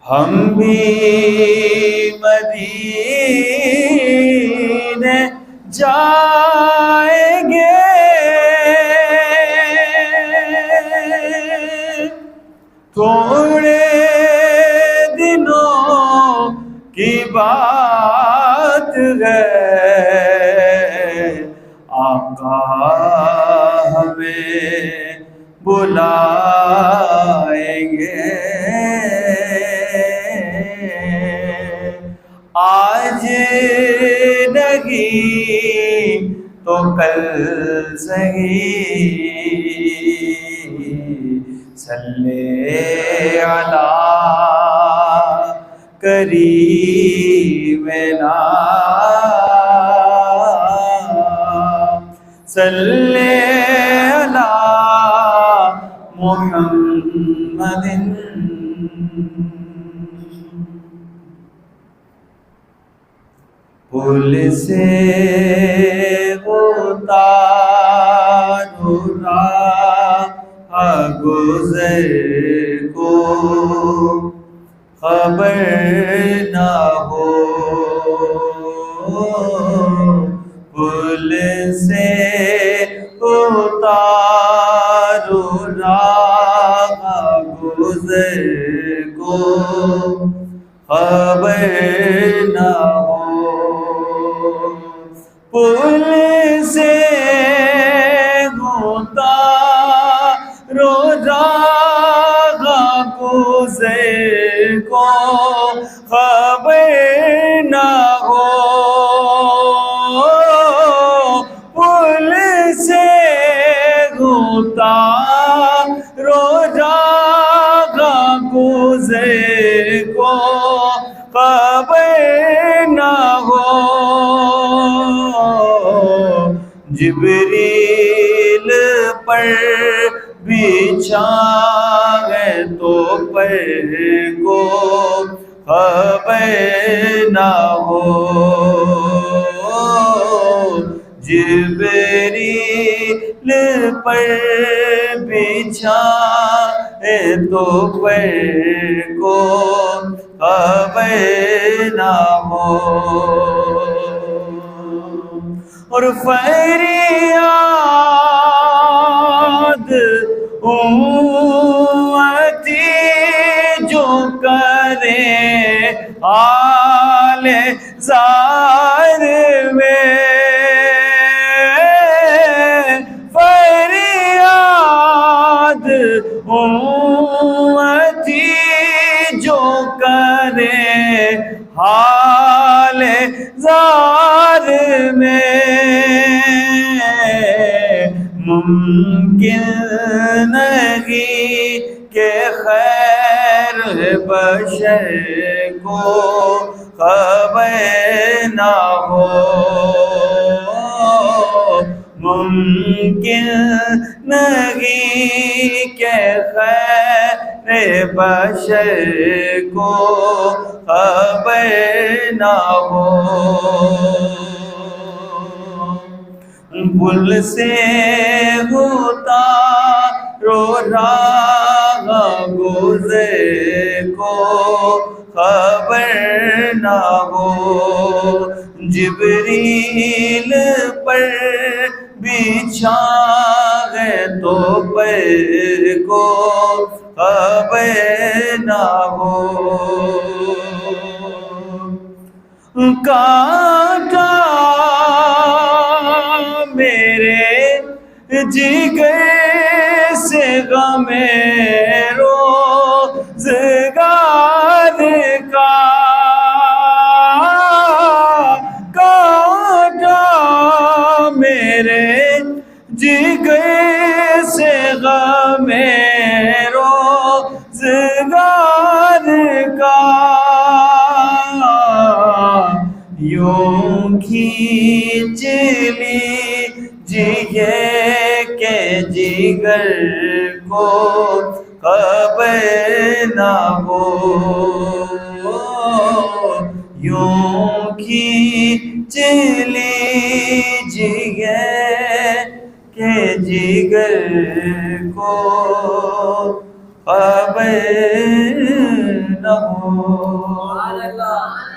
ہم بھی مدینے جائیں گے، تھوڑے دنوں کی بات ہے، آقا ہمیں بلائیں گے۔ آج نہیں تو کل صحیح، صلی علی کریمنا، صلی علی محمد۔ پل سے اتارو راہ گزر کو، خبر نہ ہو، پل سے اتارو راہ گزر کو، خبر نہ ہو، پل سے اتارو راہ گزر کو، خبر نہ ہو، پل سے اتارو راہ گزر کو، خبر نہ ہو، جبریل پر بچھائے تو پر کو، خبر نہ ہو، جبریل پر بچھائے تو پر کو، خبر نہ ہو، اور فریاد امتی جو کرے حال زار میں، فریاد امتی جو کرے حال زار میں، ممکن نہیں کہ خیر بشر کو خبر نہ ہو، ممکن نہیں کہ خیر بشر کو خبر نہ ہو، پل سے اتارو راہ گزر کو، خبر نہ ہو، جبریل پر بچھائے تو پر کو، خبر نہ ہو، کانٹا میرے جگر سے غم روزگار کا، کانٹا میرے جگر سے غم روزگار کا، یوں کھینچ لیجیے کہ جگر کو خبر نہ ہو، یوں کھینچ لیجیے کہ جگر کو خبر نہ ہو. سبحان اللہ.